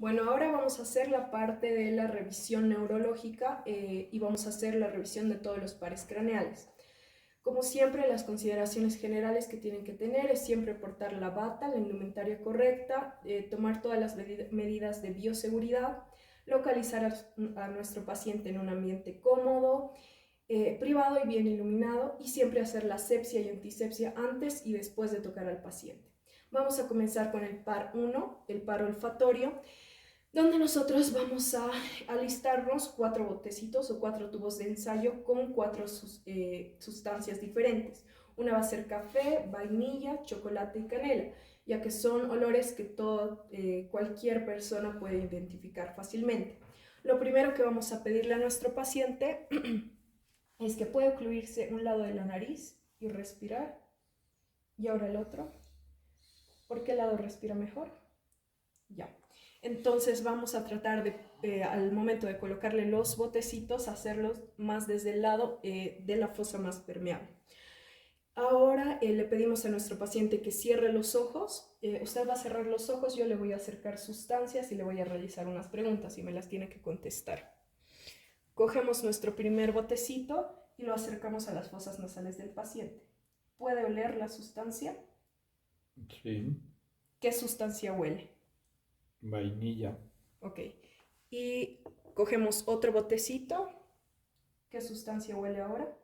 Bueno, ahora vamos a hacer la parte de la revisión neurológica y vamos a hacer la revisión de todos los pares craneales. Como siempre, las consideraciones generales que tienen que tener es siempre portar la bata, la indumentaria correcta, tomar todas las medidas de bioseguridad, localizar a nuestro paciente en un ambiente cómodo, privado y bien iluminado, y siempre hacer la asepsia y antisepsia antes y después de tocar al paciente. Vamos a comenzar con el par 1, el par olfatorio, donde nosotros vamos a alistarnos 4 botecitos o 4 tubos de ensayo con 4 sustancias diferentes. Una va a ser café, vainilla, chocolate y canela, ya que son olores que cualquier persona puede identificar fácilmente. Lo primero que vamos a pedirle a nuestro paciente es que pueda ocluirse un lado de la nariz y respirar, y ahora el otro. ¿Por qué lado respira mejor? Ya. Entonces vamos a tratar de, al momento de colocarle los botecitos, hacerlos más desde el lado de la fosa más permeable. Ahora le pedimos a nuestro paciente que cierre los ojos. Usted va a cerrar los ojos, yo le voy a acercar sustancias y le voy a realizar unas preguntas y me las tiene que contestar. Cogemos nuestro primer botecito y lo acercamos a las fosas nasales del paciente. ¿Puede oler la sustancia? Sí, ¿Qué sustancia huele? vainilla, Ok. Y cogemos otro botecito. ¿Qué sustancia huele ahora?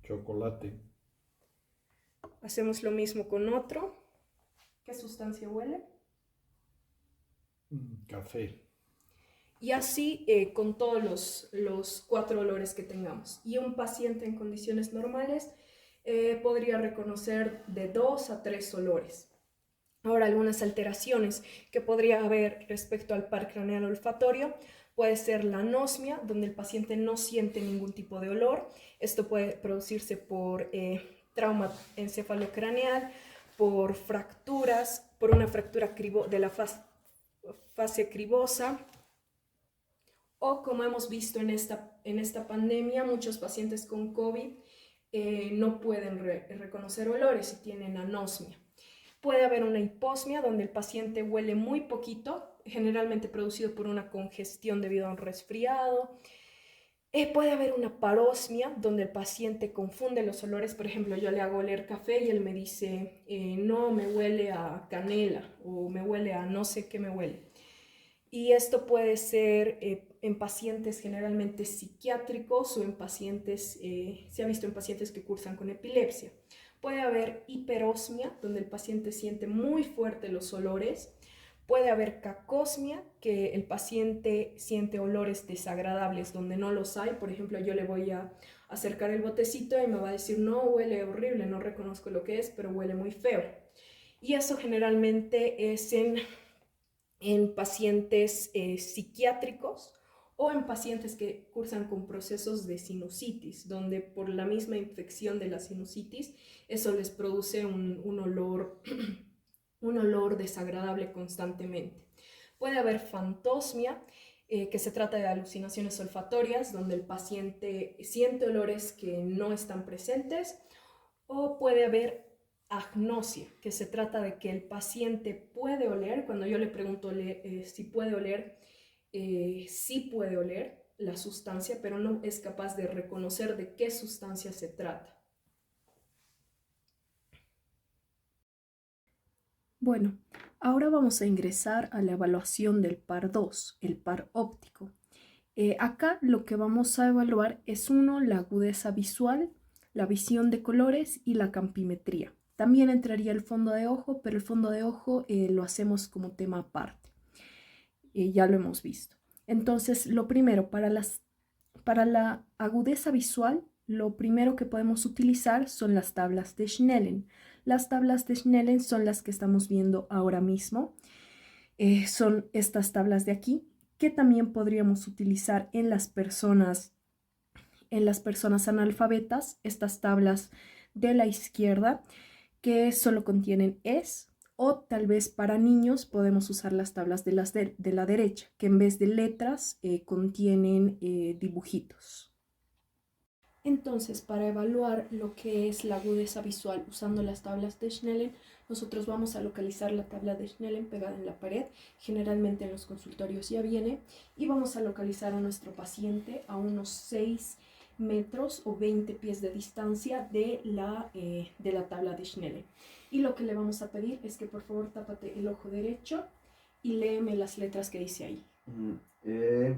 chocolate, Hacemos lo mismo con otro. ¿Qué sustancia huele? café. Y así con todos los 4 olores que tengamos. Y un paciente en condiciones normales podría reconocer de 2 a 3 olores. Ahora, algunas alteraciones que podría haber respecto al par craneal olfatorio puede ser la anosmia, donde el paciente no siente ningún tipo de olor. Esto puede producirse por trauma encefalocraneal, por fracturas, por una fractura de la fascia cribosa, o como hemos visto en esta pandemia, muchos pacientes con COVID no pueden reconocer olores y tienen anosmia. Puede haber una hiposmia donde el paciente huele muy poquito, generalmente producido por una congestión debido a un resfriado. Puede haber una parosmia donde el paciente confunde los olores. Por ejemplo, yo le hago oler café y él me dice, no, me huele a canela o me huele a no sé qué me huele. Y esto puede ser en pacientes generalmente psiquiátricos o en pacientes, se ha visto en pacientes que cursan con epilepsia. Puede haber hiperosmia, donde el paciente siente muy fuerte los olores. Puede haber cacosmia, que el paciente siente olores desagradables donde no los hay. Por ejemplo, yo le voy a acercar el botecito y me va a decir, no, huele horrible, no reconozco lo que es, pero huele muy feo. Y eso generalmente es en pacientes psiquiátricos o en pacientes que cursan con procesos de sinusitis, donde por la misma infección de la sinusitis, eso les produce un olor, un olor desagradable constantemente. Puede haber fantosmia, que se trata de alucinaciones olfatorias, donde el paciente siente olores que no están presentes, o puede haber agnosia, que se trata de que el paciente puede oler. Cuando yo le pregunto si puede oler, sí puede oler la sustancia, pero no es capaz de reconocer de qué sustancia se trata. Bueno, ahora vamos a ingresar a la evaluación del par 2, el par óptico. Acá lo que vamos a evaluar es la agudeza visual, la visión de colores y la campimetría. También entraría el fondo de ojo, pero el fondo de ojo lo hacemos como tema aparte. Ya lo hemos visto. Entonces, lo primero, para la agudeza visual, lo primero que podemos utilizar son las tablas de Snellen. Las tablas de Snellen son las que estamos viendo ahora mismo. Son estas tablas de aquí, que también podríamos utilizar en las personas analfabetas, estas tablas de la izquierda, que solo contienen es, o tal vez para niños podemos usar las tablas de la derecha, que en vez de letras contienen dibujitos. Entonces, para evaluar lo que es la agudeza visual usando las tablas de Snellen, nosotros vamos a localizar la tabla de Snellen pegada en la pared, generalmente en los consultorios ya viene, y vamos a localizar a nuestro paciente a unos 6 metros o 20 pies de distancia de la tabla de Snellen. Y lo que le vamos a pedir es que por favor tápate el ojo derecho y léeme las letras que dice ahí. E,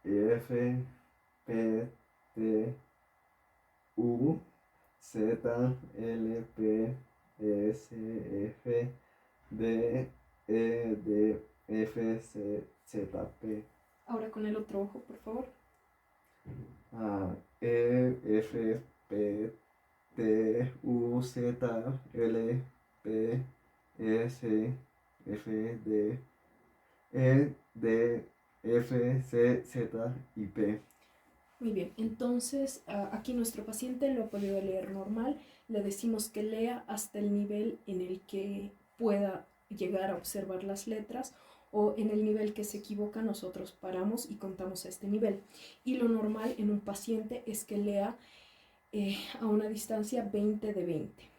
F, P, T, U, Z, L, P, S, F, D, E, D, F, C, Z, P. Ahora con el otro ojo, por favor. E, F, P, T, U, Z, L, P, S, F, D, E, D, F, C, Z y P. Muy bien, entonces aquí nuestro paciente lo ha podido leer normal. Le decimos que lea hasta el nivel en el que pueda llegar a observar las letras, o en el nivel que se equivoca nosotros paramos y contamos a este nivel. Y lo normal en un paciente es que lea a una distancia 20 de 20.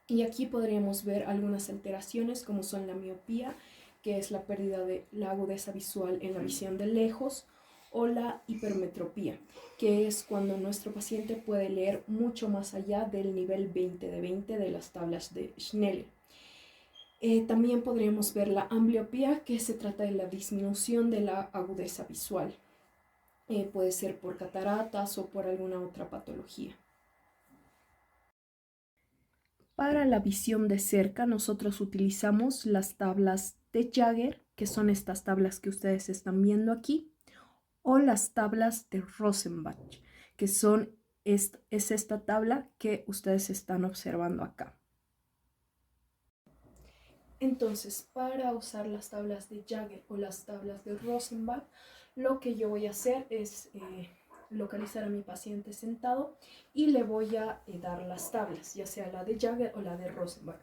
Y aquí podríamos ver algunas alteraciones como son la miopía, que es la pérdida de la agudeza visual en la visión de lejos, o la hipermetropía, que es cuando nuestro paciente puede leer mucho más allá del nivel 20 de 20 de las tablas de Snellen. También podríamos ver la ambliopía, que se trata de la disminución de la agudeza visual. Puede ser por cataratas o por alguna otra patología. Para la visión de cerca, nosotros utilizamos las tablas de Jagger, que son estas tablas que ustedes están viendo aquí, o las tablas de Rosenbach, que es esta tabla que ustedes están observando acá. Entonces, para usar las tablas de Jagger o las tablas de Rosenbach, lo que yo voy a hacer es localizar a mi paciente sentado y le voy a dar las tablas, ya sea la de Jagger o la de Rosenbach.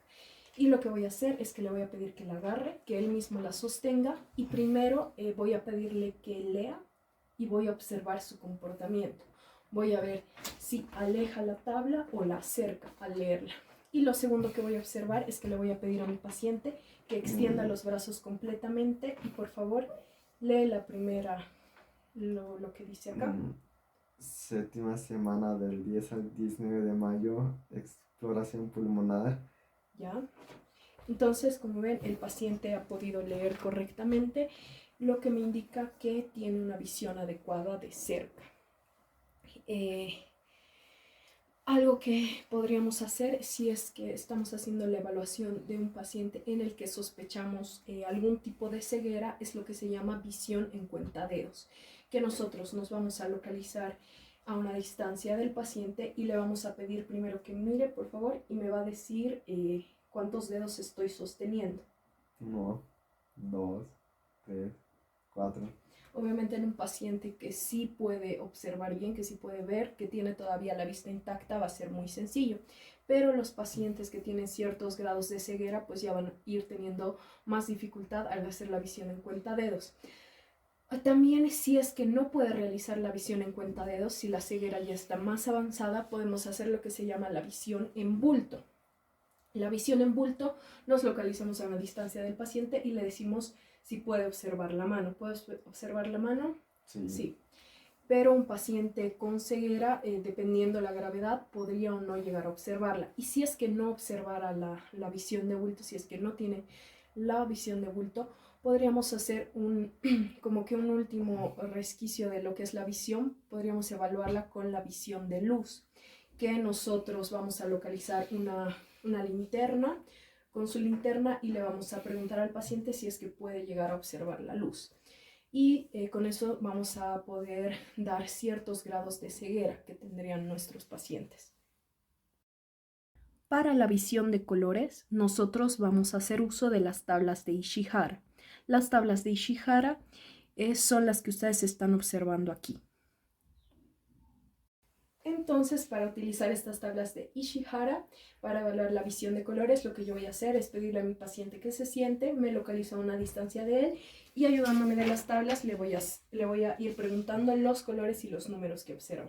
Y lo que voy a hacer es que le voy a pedir que la agarre, que él mismo la sostenga, y primero voy a pedirle que lea y voy a observar su comportamiento. Voy a ver si aleja la tabla o la acerca al leerla. Y lo segundo que voy a observar es que le voy a pedir a mi paciente que extienda los brazos completamente y por favor lee la primera, lo que dice acá. Séptima semana del 10 al 19 de mayo, exploración pulmonar. ¿Ya? Entonces, como ven, el paciente ha podido leer correctamente, lo que me indica que tiene una visión adecuada de cerca. Algo que podríamos hacer si es que estamos haciendo la evaluación de un paciente en el que sospechamos algún tipo de ceguera es lo que se llama visión en cuentadedos, que nosotros nos vamos a localizar a una distancia del paciente y le vamos a pedir primero que mire, por favor, y me va a decir cuántos dedos estoy sosteniendo. 1, 2, 3, 4. Obviamente en un paciente que sí puede observar bien, que sí puede ver, que tiene todavía la vista intacta, va a ser muy sencillo. Pero los pacientes que tienen ciertos grados de ceguera, pues ya van a ir teniendo más dificultad al hacer la visión en cuentadedos. También si es que no puede realizar la visión en cuentadedos, si la ceguera ya está más avanzada, podemos hacer lo que se llama la visión en bulto. La visión en bulto nos localizamos a una distancia del paciente y le decimos si puede observar la mano. ¿Puedes observar la mano? Sí. Sí. Pero un paciente con ceguera, dependiendo la gravedad, podría o no llegar a observarla. Y si es que no observara la visión de bulto, si es que no tiene la visión de bulto, podríamos hacer como que un último resquicio de lo que es la visión. Podríamos evaluarla con la visión de luz, que nosotros vamos a localizar una linterna con su linterna y le vamos a preguntar al paciente si es que puede llegar a observar la luz. Y con eso vamos a poder dar ciertos grados de ceguera que tendrían nuestros pacientes. Para la visión de colores, nosotros vamos a hacer uso de las tablas de Ishihara. Las tablas de Ishihara son las que ustedes están observando aquí. Entonces, para utilizar estas tablas de Ishihara, para evaluar la visión de colores, lo que yo voy a hacer es pedirle a mi paciente que se siente, me localizo a una distancia de él y ayudándome de las tablas le voy a ir preguntando los colores y los números que observa.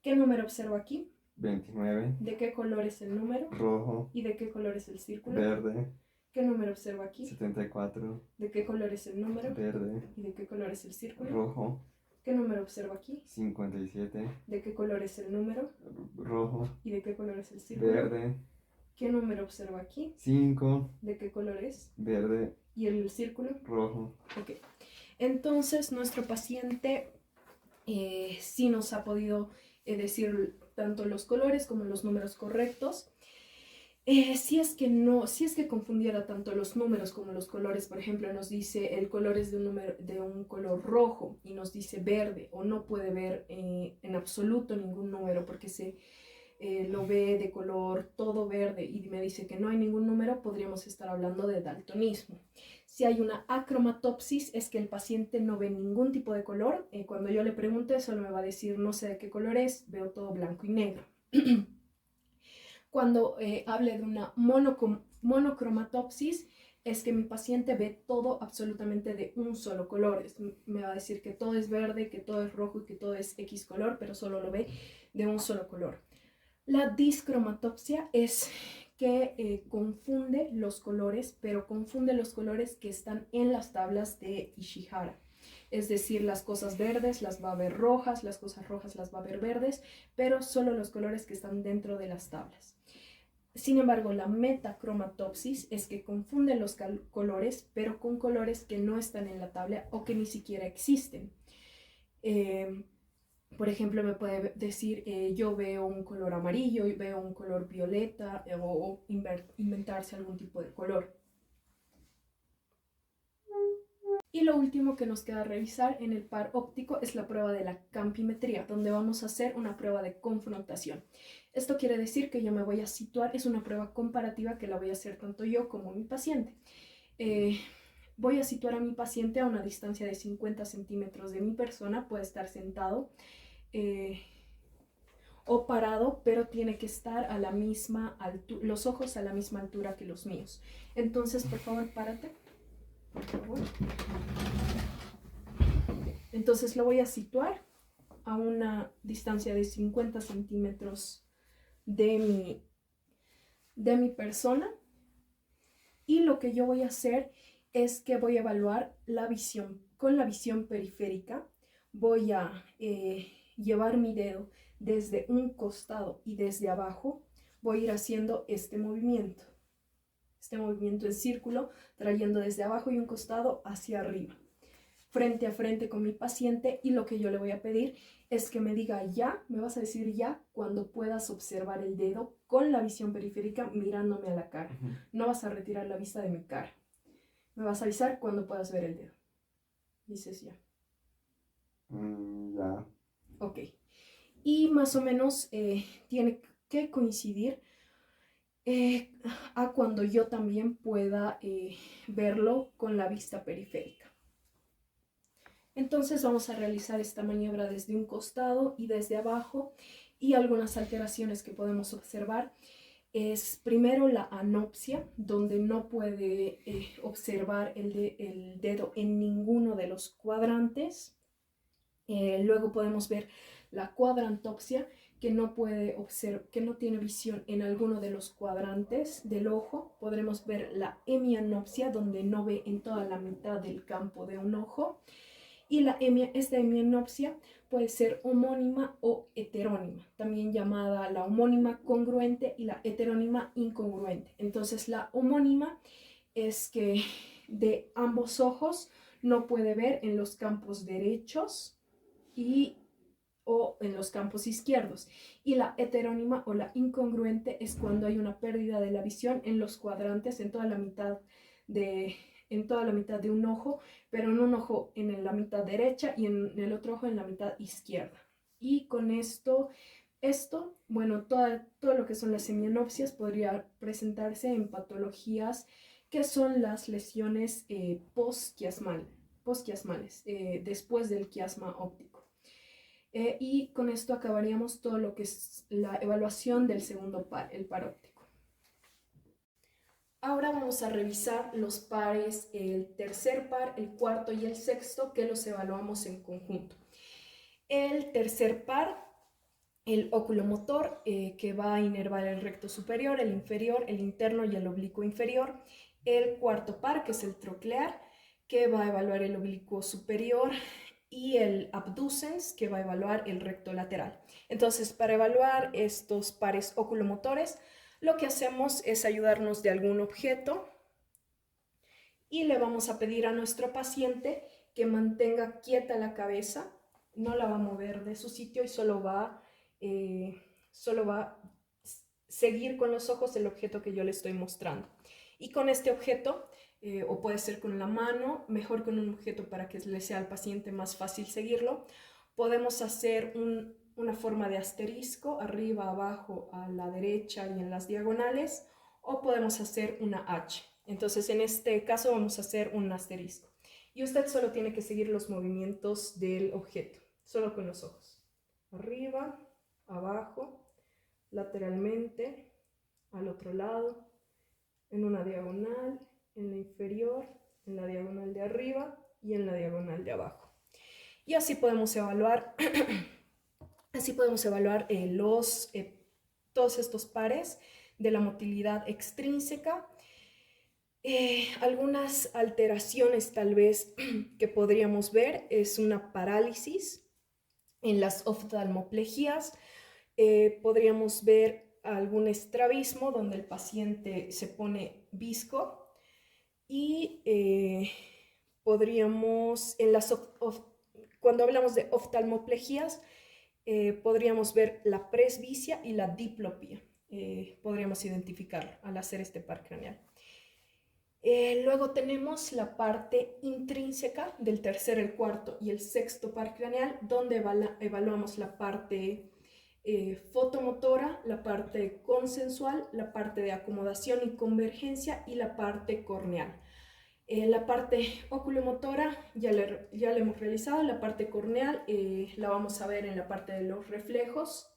¿Qué número observo aquí? 29, ¿De qué color es el número? rojo, ¿Y de qué color es el círculo? verde, ¿Qué número observo aquí? 74, ¿De qué color es el número? verde, ¿Y de qué color es el círculo? rojo, ¿Qué número observo aquí? 57, ¿De qué color es el número? rojo, ¿Y de qué color es el círculo? verde, ¿Qué número observo aquí? 5, ¿De qué color es? verde, ¿Y el círculo? rojo. Ok. Entonces, nuestro paciente sí nos ha podido decir tanto los colores como los números correctos. Si es que confundiera tanto los números como los colores, por ejemplo, nos dice el color es de un color rojo y nos dice verde, o no puede ver en absoluto ningún número porque lo ve de color todo verde y me dice que no hay ningún número, podríamos estar hablando de daltonismo. Si hay una acromatopsis, es que el paciente no ve ningún tipo de color. Cuando yo le pregunte, solo me va a decir no sé de qué color es, veo todo blanco y negro. Cuando hable de una monocromatopsis, es que mi paciente ve todo absolutamente de un solo color. Me va a decir que todo es verde, que todo es rojo y que todo es X color, pero solo lo ve de un solo color. La discromatopsia es que confunde los colores, pero confunde los colores que están en las tablas de Ishihara. Es decir, las cosas verdes las va a ver rojas, las cosas rojas las va a ver verdes, pero solo los colores que están dentro de las tablas. Sin embargo, la metacromatopsis es que confunde los colores, pero con colores que no están en la tabla o que ni siquiera existen. Por ejemplo, me puede decir, yo veo un color amarillo y veo un color violeta o inventarse algún tipo de color. Y lo último que nos queda revisar en el par óptico es la prueba de la campimetría, donde vamos a hacer una prueba de confrontación. Esto quiere decir que yo me voy a situar, es una prueba comparativa que la voy a hacer tanto yo como mi paciente. Voy a situar a mi paciente a una distancia de 50 centímetros de mi persona, puede estar sentado o parado, pero tiene que estar a la misma altura, los ojos a la misma altura que los míos. Entonces, por favor, párate. Por favor. Entonces lo voy a situar a una distancia de 50 centímetros de mi persona, y lo que yo voy a hacer es que voy a evaluar la visión. Con la visión periférica voy a llevar mi dedo desde un costado y desde abajo voy a ir haciendo este movimiento en círculo, trayendo desde abajo y un costado hacia arriba, frente a frente con mi paciente, y lo que yo le voy a pedir es que me diga ya, me vas a decir ya cuando puedas observar el dedo con la visión periférica mirándome a la cara. No vas a retirar la vista de mi cara. Me vas a avisar cuando puedas ver el dedo. Dices ya. Ya. Ok. Y más o menos tiene que coincidir a cuando yo también pueda verlo con la vista periférica. Entonces vamos a realizar esta maniobra desde un costado y desde abajo, y algunas alteraciones que podemos observar es primero la anopsia, donde no puede observar el dedo en ninguno de los cuadrantes. Luego podemos ver la cuadrantopsia, que no tiene visión en alguno de los cuadrantes del ojo. Podremos ver la hemianopsia, donde no ve en toda la mitad del campo de un ojo. Y esta hemianopsia puede ser homónima o heterónima, también llamada la homónima congruente y la heterónima incongruente. Entonces, la homónima es que de ambos ojos no puede ver en los campos derechos o en los campos izquierdos. Y la heterónima o la incongruente es cuando hay una pérdida de la visión en los cuadrantes, en toda la mitad de un ojo, pero en un ojo en la mitad derecha y en el otro ojo en la mitad izquierda. Y con bueno, todo lo que son las hemianopsias podría presentarse en patologías que son las lesiones posquiasmales, después del quiasma óptico. Y con esto acabaríamos todo lo que es la evaluación del segundo par, el par óptico. Ahora vamos a revisar los pares, el tercer par, el cuarto y el sexto, que los evaluamos en conjunto. El tercer par el oculomotor, que va a inervar el recto superior, el inferior, el interno y el oblicuo inferior. El cuarto par, que es el troclear, que va a evaluar el oblicuo superior, y el abducens, que va a evaluar el recto lateral. Entonces, para evaluar estos pares oculomotores, lo que hacemos es ayudarnos de algún objeto y le vamos a pedir a nuestro paciente que mantenga quieta la cabeza, no la va a mover de su sitio y solo va a seguir con los ojos el objeto que yo le estoy mostrando. Y con este objeto, o puede ser con la mano, mejor con un objeto para que le sea al paciente más fácil seguirlo, podemos hacer una forma de asterisco arriba, abajo, a la derecha y en las diagonales, o podemos hacer una H. Entonces, en este caso vamos a hacer un asterisco. Y usted solo tiene que seguir los movimientos del objeto, solo con los ojos. Arriba, abajo, lateralmente, al otro lado, en una diagonal, en la inferior, en la diagonal de arriba y en la diagonal de abajo. Y así podemos evaluar, todos estos pares de la motilidad extrínseca. Algunas alteraciones tal vez que podríamos ver es una parálisis en las oftalmoplegias. Podríamos ver algún estrabismo donde el paciente se pone visco y podríamos, cuando hablamos de oftalmoplegias, podríamos ver la presbicia y la diplopía. Podríamos identificar al hacer este par craneal. Luego tenemos la parte intrínseca del tercer, el cuarto y el sexto par craneal, donde evaluamos la parte fotomotora, la parte consensual, la parte de acomodación y convergencia y la parte corneal. La parte oculomotora ya la hemos realizado, la parte corneal la vamos a ver en la parte de los reflejos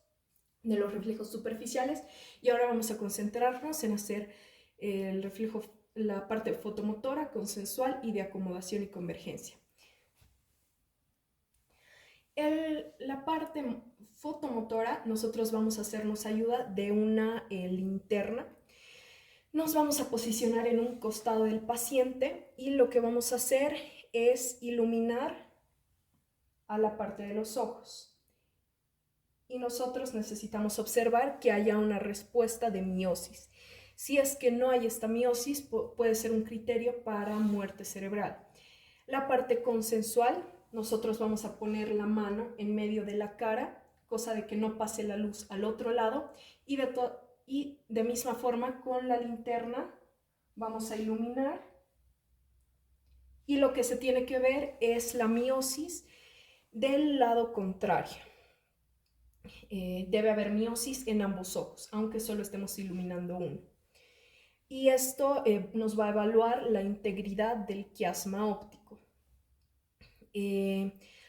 superficiales, y ahora vamos a concentrarnos en hacer la parte fotomotora, consensual y de acomodación y convergencia. La parte fotomotora, nosotros vamos a hacernos ayuda de una linterna. Nos vamos a posicionar en un costado del paciente y lo que vamos a hacer es iluminar a la parte de los ojos. Y nosotros necesitamos observar que haya una respuesta de miosis. Si es que no hay esta miosis, puede ser un criterio para muerte cerebral. La parte consensual, nosotros vamos a poner la mano en medio de la cara, cosa de que no pase la luz al otro lado, y de misma forma con la linterna vamos a iluminar, y lo que se tiene que ver es la miosis del lado contrario. Debe haber miosis en ambos ojos, aunque solo estemos iluminando uno. Y esto nos va a evaluar la integridad del quiasma óptico.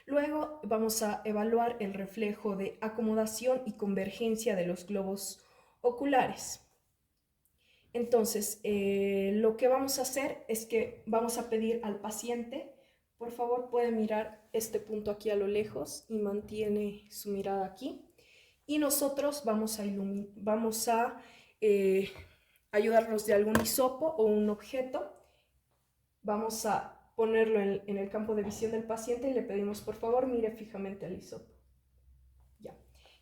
Luego vamos a evaluar el reflejo de acomodación y convergencia de los globos oculares. Entonces, lo que vamos a hacer es que vamos a pedir al paciente, por favor, puede mirar este punto aquí a lo lejos y mantiene su mirada aquí. Y nosotros vamos a ayudarnos de algún hisopo o un objeto. Vamos a ponerlo en el campo de visión del paciente y le pedimos, por favor, mire fijamente al hisopo. Ya.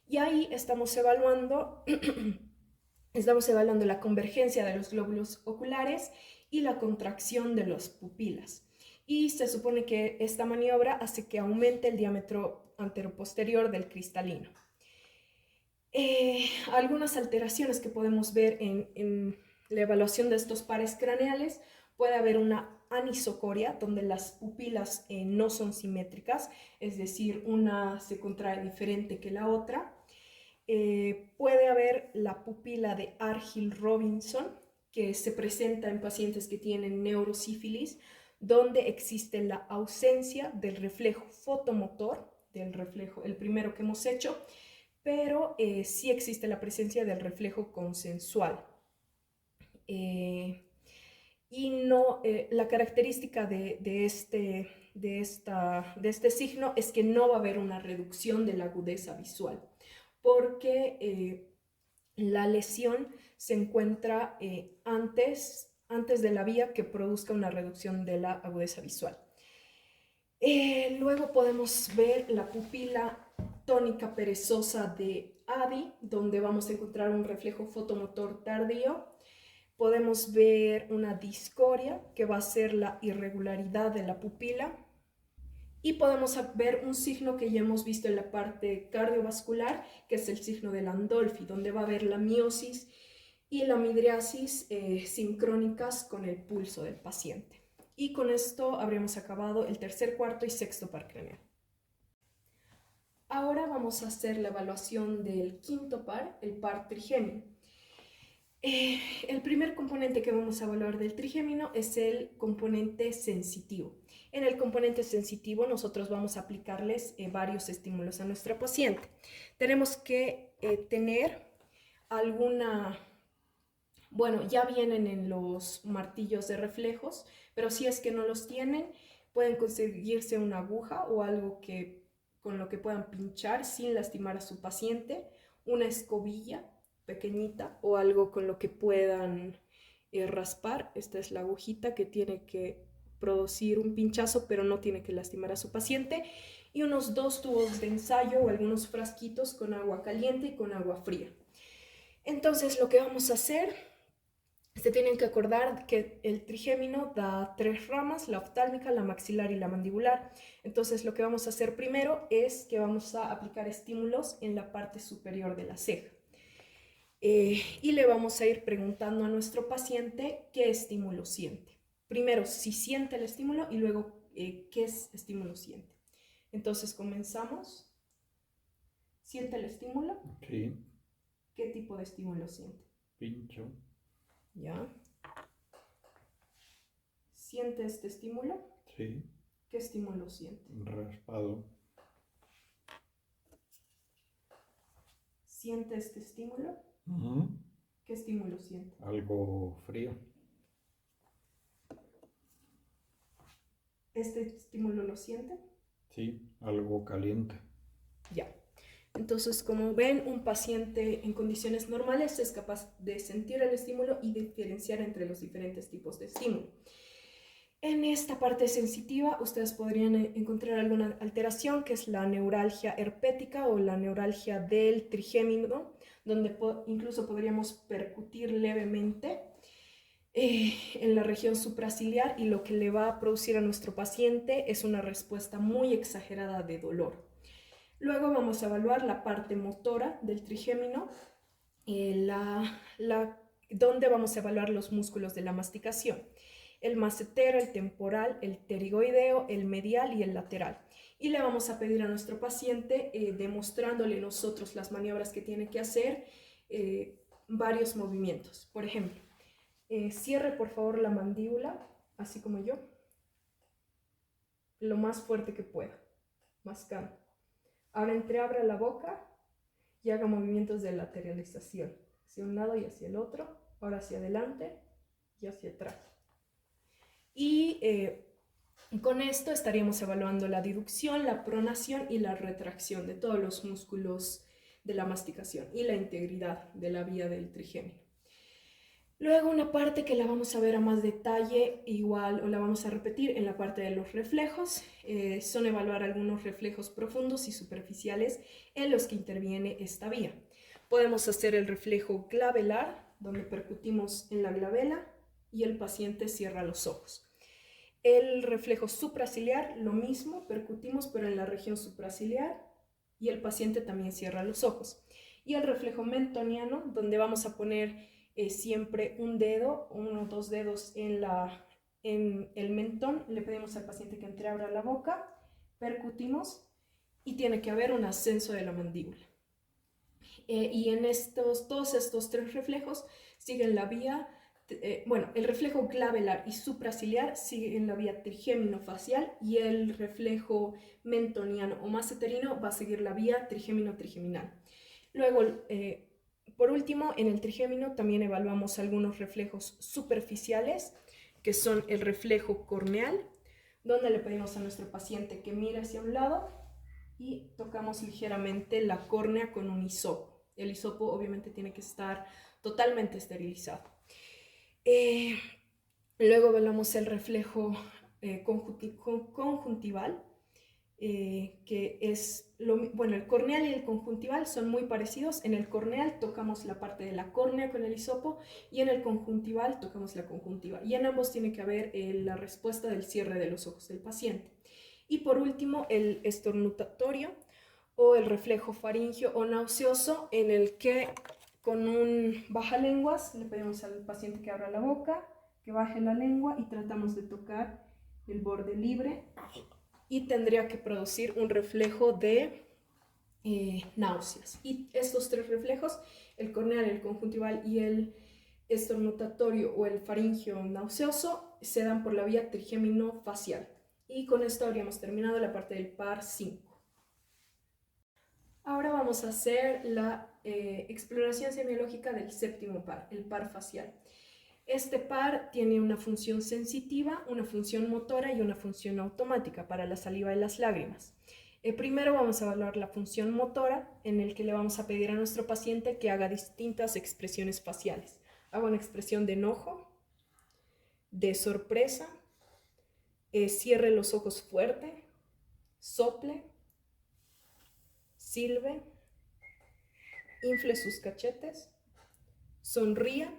Y ahí estamos evaluando la convergencia de los glóbulos oculares y la contracción de las pupilas. Y se supone que esta maniobra hace que aumente el diámetro anteroposterior del cristalino. Algunas alteraciones que podemos ver en la evaluación de estos pares craneales: puede haber una anisocoria, donde las pupilas no son simétricas, es decir, una se contrae diferente que la otra. Puede haber la pupila de Argyll-Robinson, que se presenta en pacientes que tienen neurosífilis, donde existe la ausencia del reflejo fotomotor, del reflejo, el primero que hemos hecho, pero sí existe la presencia del reflejo consensual. Y no, la característica de este signo es que no va a haber una reducción de la agudeza visual. porque la lesión se encuentra antes de la vía que produzca una reducción de la agudeza visual. Luego podemos ver la pupila tónica perezosa de Addy, donde vamos a encontrar un reflejo fotomotor tardío. Podemos ver una discoria, que va a ser la irregularidad de la pupila. Y podemos ver un signo que ya hemos visto en la parte cardiovascular, que es el signo de Landolfi, donde va a haber la miosis y la midriasis sincrónicas con el pulso del paciente. Y con esto habríamos acabado el tercer, cuarto y sexto par craneal. Ahora vamos a hacer la evaluación del quinto par, el par trigémino. El primer componente que vamos a evaluar del trigémino es el componente sensitivo. En el componente sensitivo nosotros vamos a aplicarles varios estímulos a nuestra paciente. Tenemos que tener alguna... Bueno, ya vienen en los martillos de reflejos, pero si es que no los tienen, pueden conseguirse una aguja o algo con lo que puedan pinchar sin lastimar a su paciente, una escobilla pequeñita o algo con lo que puedan raspar. Esta es la agujita que tiene que producir un pinchazo, pero no tiene que lastimar a su paciente, y unos 2 tubos de ensayo o algunos frasquitos con agua caliente y con agua fría. Entonces lo que vamos a hacer, se tienen que acordar que el trigémino da 3 ramas, la oftálmica, la maxilar y la mandibular. Entonces lo que vamos a hacer primero es que vamos a aplicar estímulos en la parte superior de la ceja. Y le vamos a ir preguntando a nuestro paciente qué estímulo siente. Primero, si siente el estímulo, y luego qué estímulo siente. Entonces comenzamos. ¿Siente el estímulo? Sí. ¿Qué tipo de estímulo siente? Pincho. ¿Ya? ¿Siente este estímulo? Sí. ¿Qué estímulo siente? Raspado. ¿Siente este estímulo? ¿Qué estímulo siente? Algo frío. ¿Este estímulo lo siente? Sí, algo caliente. Ya. Entonces, como ven, un paciente en condiciones normales es capaz de sentir el estímulo y diferenciar entre los diferentes tipos de estímulo. En esta parte sensitiva, ustedes podrían encontrar alguna alteración, que es la neuralgia herpética o la neuralgia del trigémino, donde incluso podríamos percutir levemente en la región supraciliar, y lo que le va a producir a nuestro paciente es una respuesta muy exagerada de dolor. Luego vamos a evaluar la parte motora del trigémino, donde vamos a evaluar los músculos de la masticación: el macetero, el temporal, el pterigoideo, el medial y el lateral. Y le vamos a pedir a nuestro paciente, demostrándole nosotros las maniobras que tiene que hacer, varios movimientos. Por ejemplo, cierre por favor la mandíbula, así como yo, lo más fuerte que pueda, mascando. Ahora entreabra la boca y haga movimientos de lateralización, hacia un lado y hacia el otro, ahora hacia adelante y hacia atrás. Y con esto estaríamos evaluando la diducción, la pronación y la retracción de todos los músculos de la masticación y la integridad de la vía del trigémino. Luego una parte que la vamos a ver a más detalle, igual, o la vamos a repetir en la parte de los reflejos, son evaluar algunos reflejos profundos y superficiales en los que interviene esta vía. Podemos hacer el reflejo glabelar, donde percutimos en la glabela y el paciente cierra los ojos. El reflejo supraciliar, lo mismo, percutimos pero en la región supraciliar y el paciente también cierra los ojos. Y el reflejo mentoniano, donde vamos a poner siempre un dedo, 1 o 2 dedos en el mentón, le pedimos al paciente que entreabra la boca, percutimos y tiene que haber un ascenso de la mandíbula. Y en todos estos 3 reflejos siguen la vía, el reflejo glabelar y supraciliar siguen la vía trigémino-facial, y el reflejo mentoniano o maceterino va a seguir la vía trigémino-trigeminal. Luego, por último, en el trigémino también evaluamos algunos reflejos superficiales, que son el reflejo corneal, donde le pedimos a nuestro paciente que mire hacia un lado y tocamos ligeramente la córnea con un hisopo. El hisopo obviamente tiene que estar totalmente esterilizado. Luego evaluamos el reflejo conjuntival, que es, bueno, el corneal y el conjuntival son muy parecidos. En el corneal tocamos la parte de la córnea con el hisopo y en el conjuntival tocamos la conjuntiva. Y en ambos tiene que haber la respuesta del cierre de los ojos del paciente. Y por último, el estornudatorio o el reflejo faríngeo o nauseoso, en el que con un bajalenguas le pedimos al paciente que abra la boca, que baje la lengua y tratamos de tocar el borde libre y tendría que producir un reflejo de náuseas. Y estos tres reflejos, el corneal, el conjuntival y el estornudatorio o el faríngeo nauseoso, se dan por la vía trigémino-facial. Y con esto habríamos terminado la parte del par 5. Ahora vamos a hacer la exploración semiológica del séptimo par, el par facial. Este par tiene una función sensitiva, una función motora y una función automática para la saliva y las lágrimas. Primero vamos a evaluar la función motora, en el que le vamos a pedir a nuestro paciente que haga distintas expresiones faciales. Haga una expresión de enojo, de sorpresa, cierre los ojos fuerte, sople, silbe, infle sus cachetes, sonría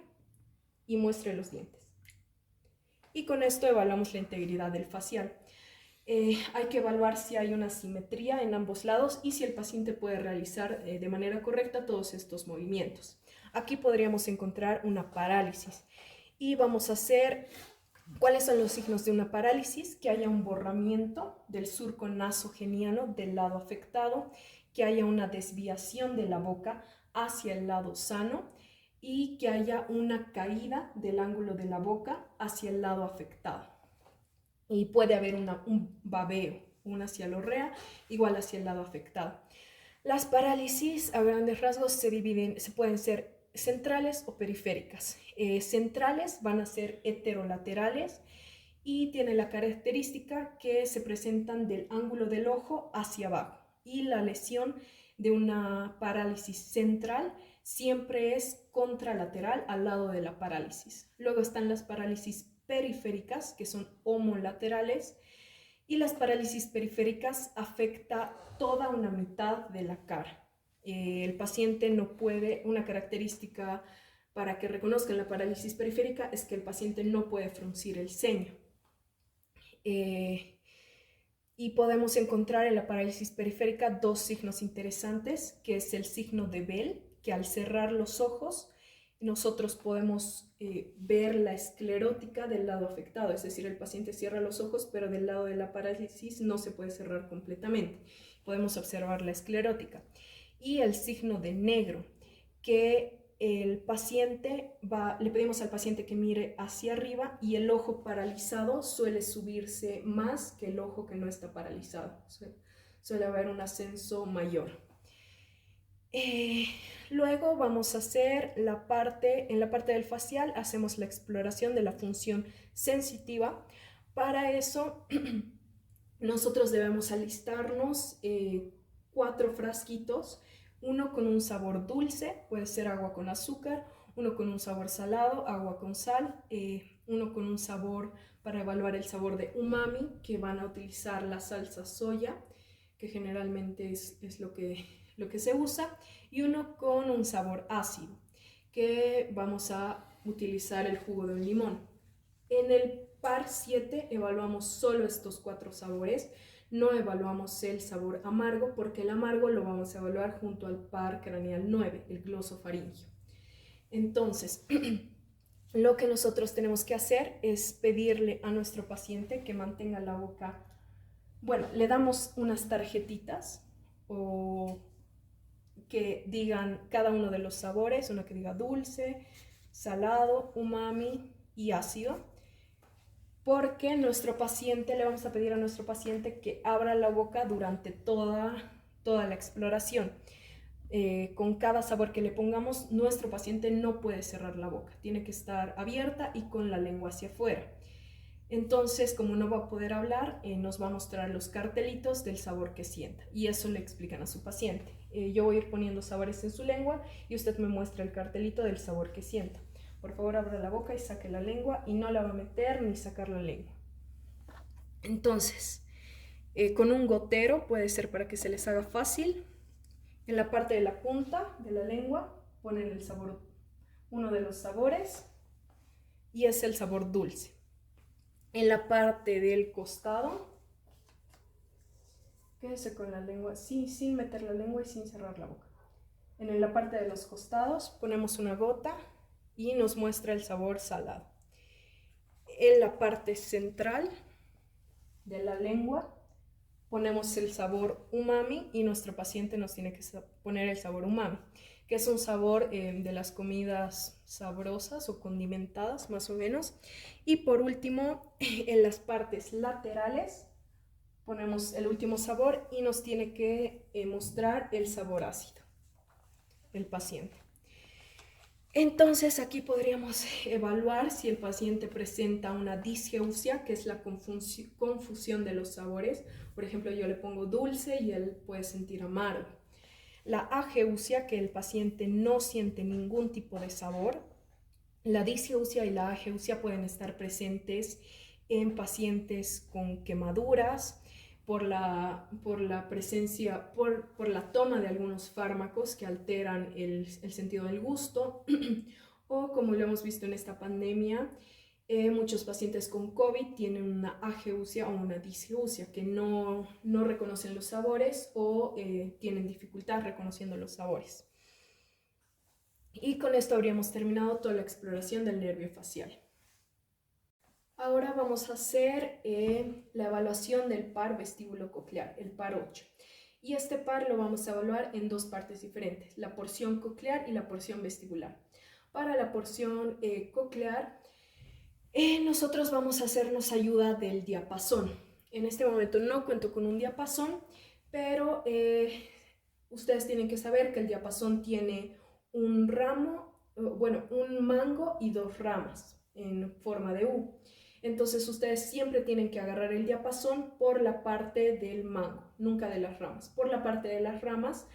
y muestre los dientes. Y con esto evaluamos la integridad del facial. Hay que evaluar si hay una simetría en ambos lados y si el paciente puede realizar de manera correcta todos estos movimientos. Aquí podríamos encontrar una parálisis y vamos a hacer cuáles son los signos de una parálisis: que haya un borramiento del surco nasogeniano del lado afectado, que haya una desviación de la boca hacia el lado sano y que haya una caída del ángulo de la boca hacia el lado afectado. Y puede haber un babeo, una cialorrea igual hacia el lado afectado. Las parálisis a grandes rasgos se pueden ser centrales o periféricas. Centrales van a ser heterolaterales y tienen la característica que se presentan del ángulo del ojo hacia abajo. Y la lesión de una parálisis central siempre es contralateral al lado de la parálisis. Luego están las parálisis periféricas, que son homolaterales, y las parálisis periféricas afecta toda una mitad de la cara. El paciente no puede, una característica para que reconozcan la parálisis periférica es que el paciente no puede fruncir el ceño. Y podemos encontrar en la parálisis periférica dos signos interesantes, que es el signo de Bell, que al cerrar los ojos nosotros podemos ver la esclerótica del lado afectado, es decir, el paciente cierra los ojos, pero del lado de la parálisis no se puede cerrar completamente. Podemos observar la esclerótica. Y el signo de negro, que el paciente le pedimos al paciente que mire hacia arriba y el ojo paralizado suele subirse más que el ojo que no está paralizado. Suele haber un ascenso mayor. Luego vamos a hacer en la parte del facial hacemos la exploración de la función sensitiva. Para eso nosotros debemos alistarnos 4 frasquitos, uno con un sabor dulce, puede ser agua con azúcar, uno con un sabor salado, agua con sal, uno con un sabor para evaluar el sabor de umami, que van a utilizar la salsa soya, que generalmente es lo que se usa, y uno con un sabor ácido, que vamos a utilizar el jugo de un limón. En el par 7 evaluamos solo estos 4 sabores, no evaluamos el sabor amargo porque el amargo lo vamos a evaluar junto al par craneal 9, el glosofaringio. Entonces, lo que nosotros tenemos que hacer es pedirle a nuestro paciente que mantenga la boca, bueno, le damos unas tarjetitas o que digan cada uno de los sabores, una que diga dulce, salado, umami y ácido, porque le vamos a pedir a nuestro paciente que abra la boca durante toda la exploración. Con cada sabor que le pongamos, nuestro paciente no puede cerrar la boca, tiene que estar abierta y con la lengua hacia afuera. Entonces, como no va a poder hablar, nos va a mostrar los cartelitos del sabor que sienta y eso le explican a su paciente. Yo voy a ir poniendo sabores en su lengua y usted me muestra el cartelito del sabor que sienta. Por favor, abra la boca y saque la lengua y no la va a meter ni sacar la lengua. Entonces, con un gotero puede ser para que se les haga fácil. En la parte de la punta de la lengua ponen el sabor, uno de los sabores, y es el sabor dulce. En la parte del costado, quédese con la lengua, sin meter la lengua y sin cerrar la boca. En la parte de los costados ponemos una gota y nos muestra el sabor salado. En la parte central de la lengua ponemos el sabor umami y nuestro paciente nos tiene que poner el sabor umami, que es un sabor de las comidas sabrosas o condimentadas más o menos. Y por último, en las partes laterales ponemos el último sabor y nos tiene que mostrar el sabor ácido, el paciente. Entonces aquí podríamos evaluar si el paciente presenta una disgeusia, que es la confusión de los sabores. Por ejemplo, yo le pongo dulce y él puede sentir amargo. La ageusia, que el paciente no siente ningún tipo de sabor. La disgeusia y la ageusia pueden estar presentes en pacientes con quemaduras, por la presencia, por la toma de algunos fármacos que alteran el sentido del gusto, o como lo hemos visto en esta pandemia, muchos pacientes con COVID tienen una ageusia o una disgeusia, que no reconocen los sabores o tienen dificultad reconociendo los sabores. Y con esto habríamos terminado toda la exploración del nervio facial. Ahora vamos a hacer la evaluación del par vestíbulo coclear, el par 8. Y este par lo vamos a evaluar en dos partes diferentes, la porción coclear y la porción vestibular. Para la porción coclear, nosotros vamos a hacernos ayuda del diapasón. En este momento no cuento con un diapasón, pero ustedes tienen que saber que el diapasón tiene un mango y dos ramas en forma de U. Entonces ustedes siempre tienen que agarrar el diapasón por la parte del mango, nunca de las ramas. Por la parte de las ramas,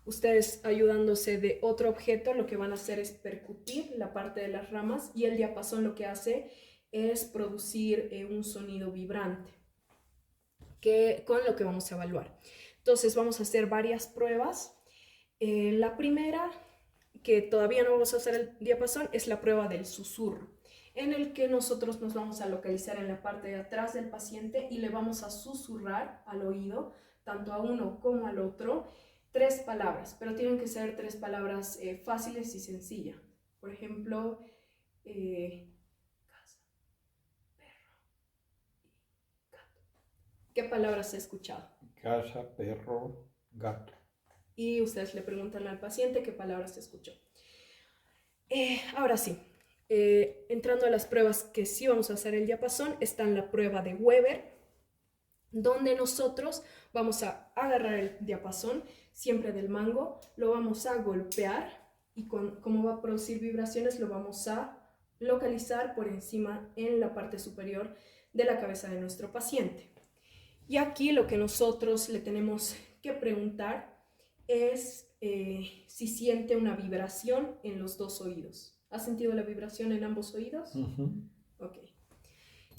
ustedes ayudándose de otro objeto, lo que van a hacer es percutir la parte de las ramas y el diapasón lo que hace es producir un sonido vibrante, con lo que vamos a evaluar. Entonces vamos a hacer varias pruebas. La primera, que todavía no vamos a hacer el diapasón, es la prueba del susurro, en el que nosotros nos vamos a localizar en la parte de atrás del paciente y le vamos a susurrar al oído, tanto a uno como al otro, 3 palabras, pero tienen que ser 3 palabras fáciles y sencillas. Por ejemplo, casa, perro y gato. ¿Qué palabras he escuchado? Casa, perro, gato. Y ustedes le preguntan al paciente qué palabras escuchó. Ahora sí. Entrando a las pruebas que sí vamos a hacer el diapasón, está en la prueba de Weber, donde nosotros vamos a agarrar el diapasón, siempre del mango, lo vamos a golpear y como va a producir vibraciones, lo vamos a localizar por encima en la parte superior de la cabeza de nuestro paciente. Y aquí lo que nosotros le tenemos que preguntar es si siente una vibración en los dos oídos. ¿Has sentido la vibración en ambos oídos? Ok.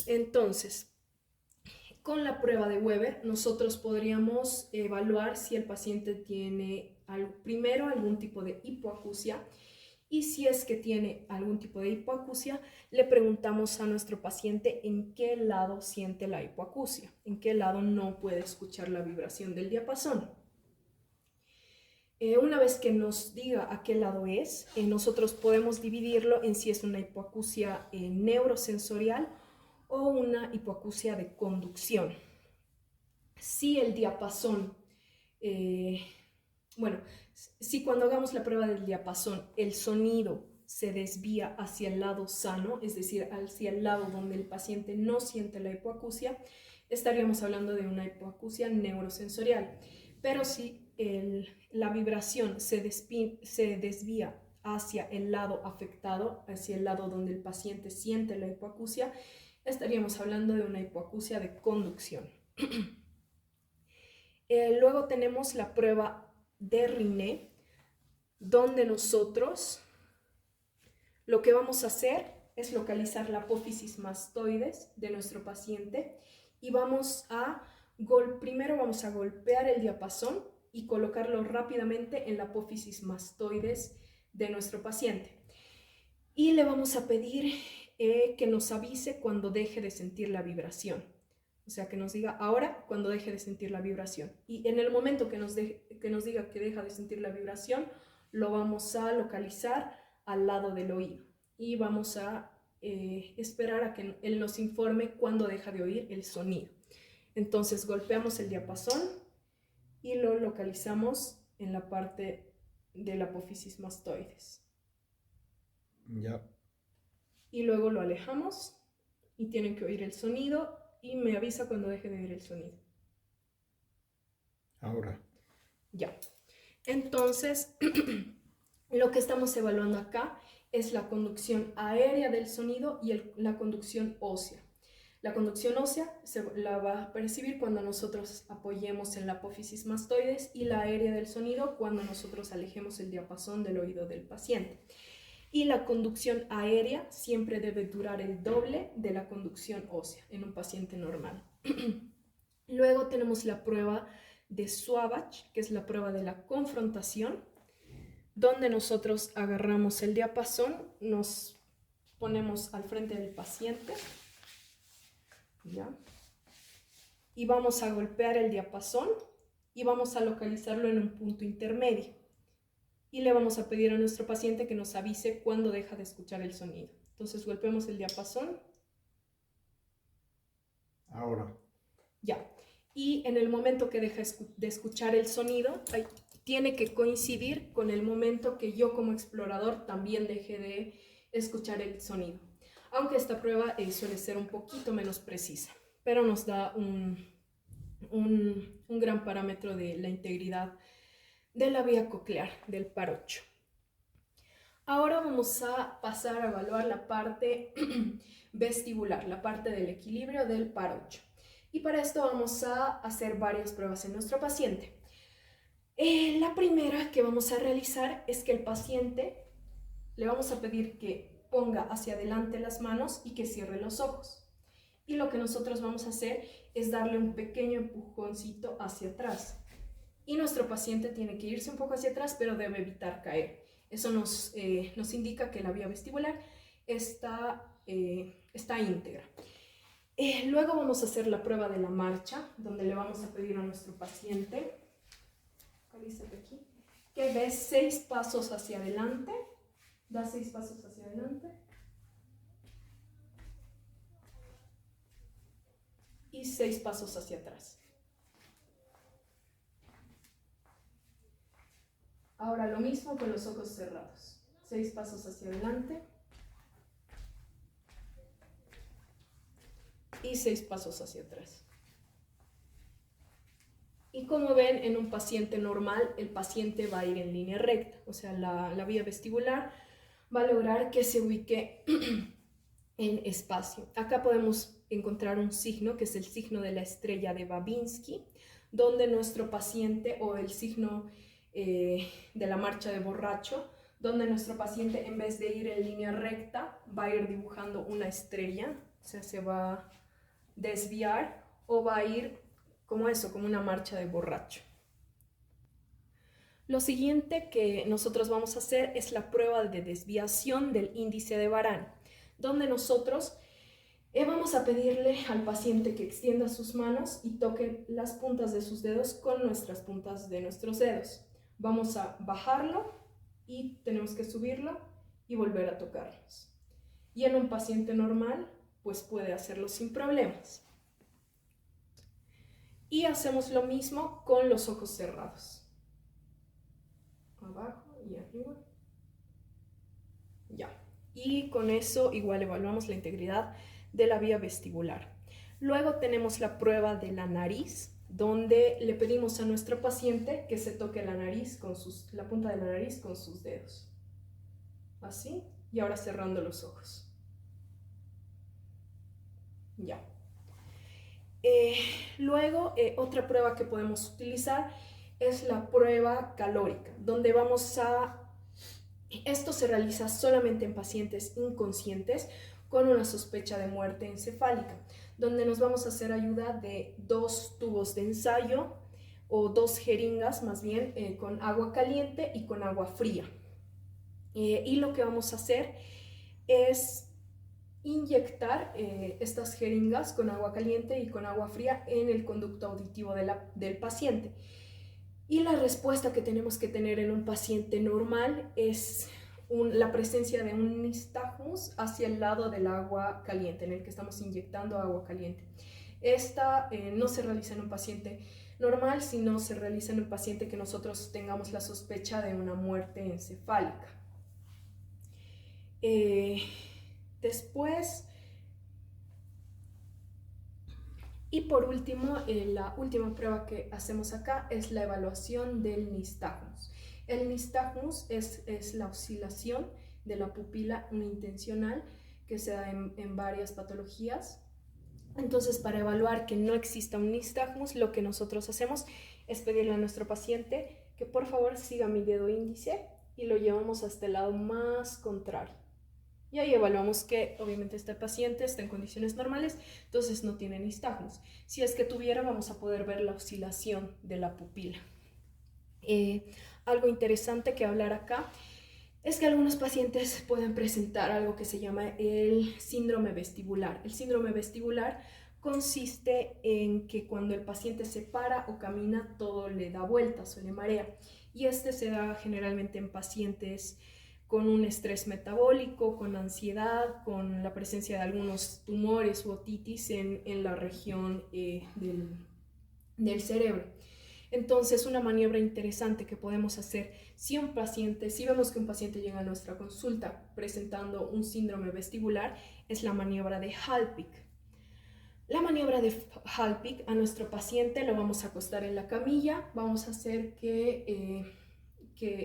Entonces, con la prueba de Weber, nosotros podríamos evaluar si el paciente tiene primero algún tipo de hipoacusia, y si es que tiene algún tipo de hipoacusia, le preguntamos a nuestro paciente en qué lado siente la hipoacusia, en qué lado no puede escuchar la vibración del diapasón. Una vez que nos diga a qué lado es, nosotros podemos dividirlo en si es una hipoacusia neurosensorial o una hipoacusia de conducción. Si el diapasón, si cuando hagamos la prueba del diapasón el sonido se desvía hacia el lado sano, es decir, hacia el lado donde el paciente no siente la hipoacusia, estaríamos hablando de una hipoacusia neurosensorial. Pero si la vibración se desvía hacia el lado afectado, hacia el lado donde el paciente siente la hipoacusia, estaríamos hablando de una hipoacusia de conducción. Luego tenemos la prueba de Riné, donde nosotros lo que vamos a hacer es localizar la apófisis mastoides de nuestro paciente y primero vamos a golpear el diapasón y colocarlo rápidamente en la apófisis mastoides de nuestro paciente. Y le vamos a pedir que nos avise cuando deje de sentir la vibración. O sea, que nos diga ahora cuando deje de sentir la vibración. Y en el momento que nos diga que deja de sentir la vibración, lo vamos a localizar al lado del oído. Y vamos a esperar a que él nos informe cuando deja de oír el sonido. Entonces golpeamos el diapasón y lo localizamos en la parte de la apófisis mastoides. Ya. Y luego lo alejamos y tienen que oír el sonido y me avisa cuando deje de oír el sonido. Ahora. Ya. Entonces, lo que estamos evaluando acá es la conducción aérea del sonido y la conducción ósea. La conducción ósea la va a percibir cuando nosotros apoyemos en la apófisis mastoides y la aérea del sonido cuando nosotros alejemos el diapasón del oído del paciente. Y la conducción aérea siempre debe durar el doble de la conducción ósea en un paciente normal. Luego tenemos la prueba de Swabatch, que es la prueba de la confrontación, donde nosotros agarramos el diapasón, nos ponemos al frente del paciente, ¿ya? Y vamos a golpear el diapasón y vamos a localizarlo en un punto intermedio. Y le vamos a pedir a nuestro paciente que nos avise cuando deja de escuchar el sonido. Entonces golpeamos el diapasón. Ahora. Ya. Y en el momento que deja de escuchar el sonido, tiene que coincidir con el momento que yo como explorador también deje de escuchar el sonido. Aunque esta prueba suele ser un poquito menos precisa, pero nos da un gran parámetro de la integridad de la vía coclear del parocho. Ahora vamos a pasar a evaluar la parte vestibular, la parte del equilibrio del parocho. Y para esto vamos a hacer varias pruebas en nuestro paciente. La primera que vamos a realizar es que el paciente le vamos a pedir que ponga hacia adelante las manos y que cierre los ojos. Y lo que nosotros vamos a hacer es darle un pequeño empujoncito hacia atrás. Y nuestro paciente tiene que irse un poco hacia atrás, pero debe evitar caer. Eso nos indica que la vía vestibular está íntegra. Luego vamos a hacer la prueba de la marcha, donde le vamos a pedir a nuestro paciente aquí, que dé 6 pasos hacia adelante. Da 6 pasos hacia adelante. Y 6 pasos hacia atrás. Ahora lo mismo con los ojos cerrados. 6 pasos hacia adelante. Y 6 pasos hacia atrás. Y como ven, en un paciente normal, el paciente va a ir en línea recta. O sea, la vía vestibular va a lograr que se ubique en espacio. Acá podemos encontrar un signo, que es el signo de la estrella de Babinski, donde nuestro paciente, o el signo de la marcha de borracho, donde nuestro paciente, en vez de ir en línea recta, va a ir dibujando una estrella, o sea, se va a desviar o va a ir como eso, como una marcha de borracho. Lo siguiente que nosotros vamos a hacer es la prueba de desviación del índice de Varane, donde nosotros vamos a pedirle al paciente que extienda sus manos y toque las puntas de sus dedos con nuestras puntas de nuestros dedos. Vamos a bajarlo y tenemos que subirlo y volver a tocarlos. Y en un paciente normal, pues puede hacerlo sin problemas. Y hacemos lo mismo con los ojos cerrados. Abajo y arriba. Ya. Y con eso igual evaluamos la integridad de la vía vestibular. Luego tenemos la prueba de la nariz, donde le pedimos a nuestro paciente que se toque la nariz la punta de la nariz con sus dedos. Así. Y ahora cerrando los ojos. Ya. Luego, otra prueba que podemos utilizar es la prueba calórica, donde esto se realiza solamente en pacientes inconscientes con una sospecha de muerte encefálica, donde nos vamos a hacer ayuda de 2 tubos de ensayo o 2 jeringas más bien, con agua caliente y con agua fría. Y lo que vamos a hacer es inyectar estas jeringas con agua caliente y con agua fría en el conducto auditivo del paciente. Y la respuesta que tenemos que tener en un paciente normal es la presencia de un nistagmus hacia el lado del agua caliente, en el que estamos inyectando agua caliente. Esta no se realiza en un paciente normal, sino se realiza en un paciente que nosotros tengamos la sospecha de una muerte encefálica. Después, y por último, la última prueba que hacemos acá es la evaluación del nistagmus. El nistagmus es la oscilación de la pupila unintencional que se da en varias patologías. Entonces, para evaluar que no exista un nistagmus, lo que nosotros hacemos es pedirle a nuestro paciente que por favor siga mi dedo índice y lo llevamos hasta el lado más contrario. Y ahí evaluamos que obviamente este paciente está en condiciones normales, entonces no tiene nistagmus. Si es que tuviera, vamos a poder ver la oscilación de la pupila. Algo interesante que hablar acá es que algunos pacientes pueden presentar algo que se llama el síndrome vestibular. El síndrome vestibular consiste en que cuando el paciente se para o camina, todo le da vueltas o le marea. Y este se da generalmente en pacientes con un estrés metabólico, con ansiedad, con la presencia de algunos tumores u otitis en la región del cerebro. Entonces, una maniobra interesante que podemos hacer si vemos que un paciente llega a nuestra consulta presentando un síndrome vestibular, es la maniobra de Hallpik. La maniobra de Hallpik, a nuestro paciente lo vamos a acostar en la camilla, vamos a hacer que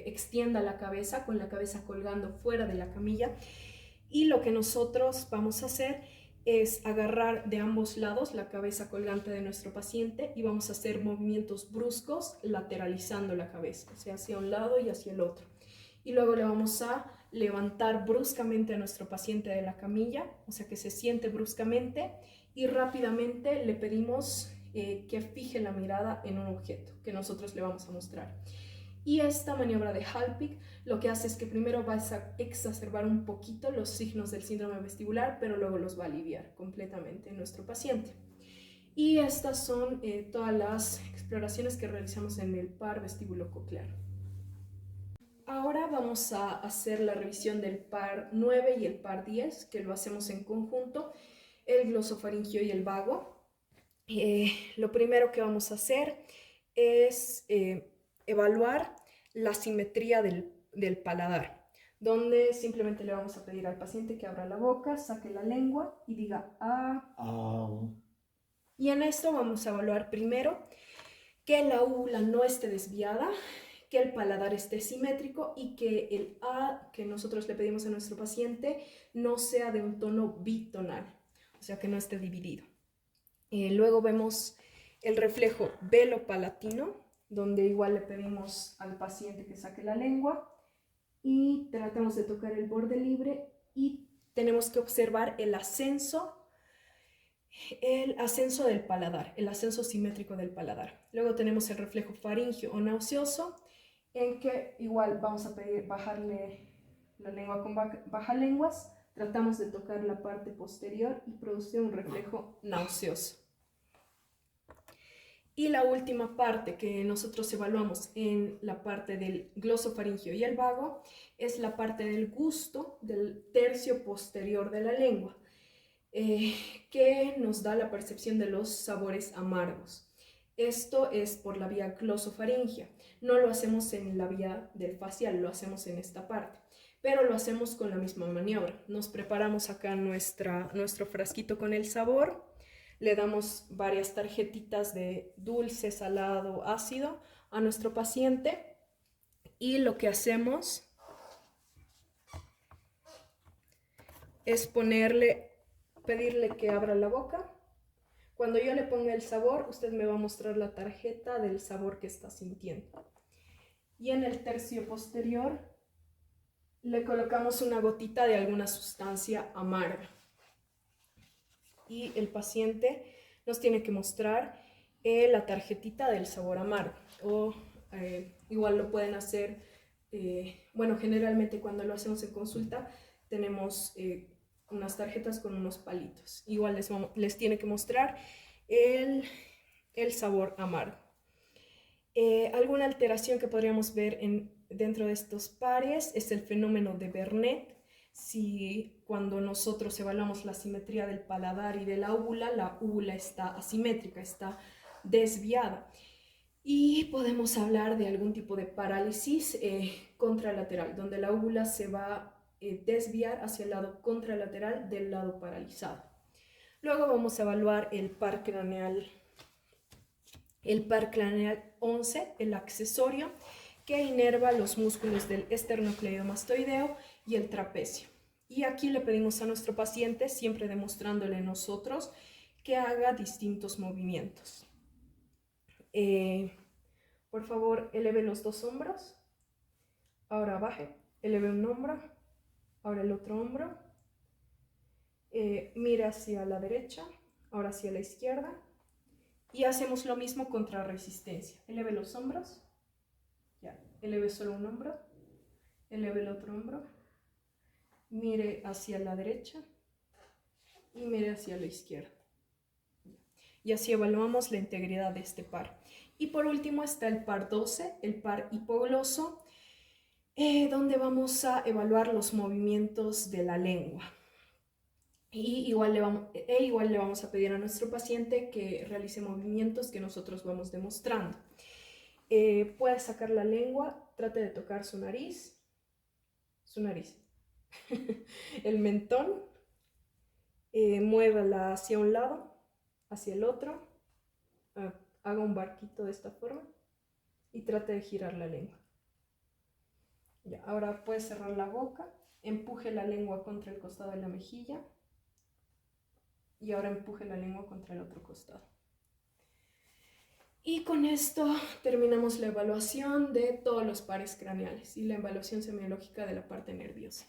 extienda la cabeza, con la cabeza colgando fuera de la camilla, y lo que nosotros vamos a hacer es agarrar de ambos lados la cabeza colgante de nuestro paciente y vamos a hacer movimientos bruscos lateralizando la cabeza, o sea, hacia un lado y hacia el otro. Y luego le vamos a levantar bruscamente a nuestro paciente de la camilla, o sea, que se siente bruscamente, y rápidamente le pedimos que fije la mirada en un objeto que nosotros le vamos a mostrar. Y esta maniobra de Hallpik lo que hace es que primero va a exacerbar un poquito los signos del síndrome vestibular, pero luego los va a aliviar completamente en nuestro paciente. Y estas son todas las exploraciones que realizamos en el par vestíbulo-coclear. Ahora vamos a hacer la revisión del par 9 y el par 10, que lo hacemos en conjunto, el glosofaringio y el vago. Lo primero que vamos a hacer es evaluar la simetría del paladar, donde simplemente le vamos a pedir al paciente que abra la boca, saque la lengua y diga "ah". Y en esto vamos a evaluar primero que la úvula no esté desviada, que el paladar esté simétrico y que el "a" que nosotros le pedimos a nuestro paciente no sea de un tono bitonal, o sea, que no esté dividido. Luego vemos el reflejo velo-palatino, donde igual le pedimos al paciente que saque la lengua y tratamos de tocar el borde libre y tenemos que observar el ascenso del paladar, el ascenso simétrico del paladar. Luego tenemos el reflejo faríngeo o nauseoso, en que igual vamos a pedir bajarle la lengua con bajalenguas, tratamos de tocar la parte posterior y producir un reflejo nauseoso. Y la última parte que nosotros evaluamos en la parte del glosofaringio y el vago es la parte del gusto del tercio posterior de la lengua, que nos da la percepción de los sabores amargos. Esto es por la vía glosofaringia. No lo hacemos en la vía del facial, lo hacemos en esta parte, pero lo hacemos con la misma maniobra. Nos preparamos acá nuestro frasquito con el sabor. Le damos varias tarjetitas de dulce, salado, ácido a nuestro paciente y lo que hacemos es ponerle pedirle que abra la boca. Cuando yo le ponga el sabor, usted me va a mostrar la tarjeta del sabor que está sintiendo. Y en el tercio posterior le colocamos una gotita de alguna sustancia amarga. Y el paciente nos tiene que mostrar la tarjetita del sabor amargo. O igual lo pueden hacer, bueno, generalmente cuando lo hacemos en consulta tenemos unas tarjetas con unos palitos. Igual les tiene que mostrar el sabor amargo. Alguna alteración que podríamos ver dentro de estos pares es el fenómeno de Bernet. Si cuando nosotros evaluamos la simetría del paladar y de la úvula está asimétrica, está desviada. Y podemos hablar de algún tipo de parálisis contralateral, donde la úvula se va a desviar hacia el lado contralateral del lado paralizado. Luego vamos a evaluar el par craneal 11, el accesorio, que inerva los músculos del esternocleidomastoideo y el trapecio. Y aquí le pedimos a nuestro paciente, siempre demostrándole nosotros, que haga distintos movimientos. Por favor, eleve los dos hombros. Ahora baje, eleve un hombro. Ahora el otro hombro. Mira hacia la derecha, ahora hacia la izquierda. Y hacemos lo mismo contra resistencia. Eleve los hombros. Ya, eleve solo un hombro. Eleve el otro hombro. Mire hacia la derecha y mire hacia la izquierda. Y así evaluamos la integridad de este par. Y por último está el par 12, el par hipogloso, donde vamos a evaluar los movimientos de la lengua. Y igual le vamos a pedir a nuestro paciente que realice movimientos que nosotros vamos demostrando. Puede sacar la lengua, trate de tocar su nariz, el mentón, muévala hacia un lado, hacia el otro, haga un barquito de esta forma y trate de girar la lengua. Ya, ahora puede cerrar la boca, empuje la lengua contra el costado de la mejilla y ahora empuje la lengua contra el otro costado. Y con esto terminamos la evaluación de todos los pares craneales y la evaluación semiológica de la parte nerviosa.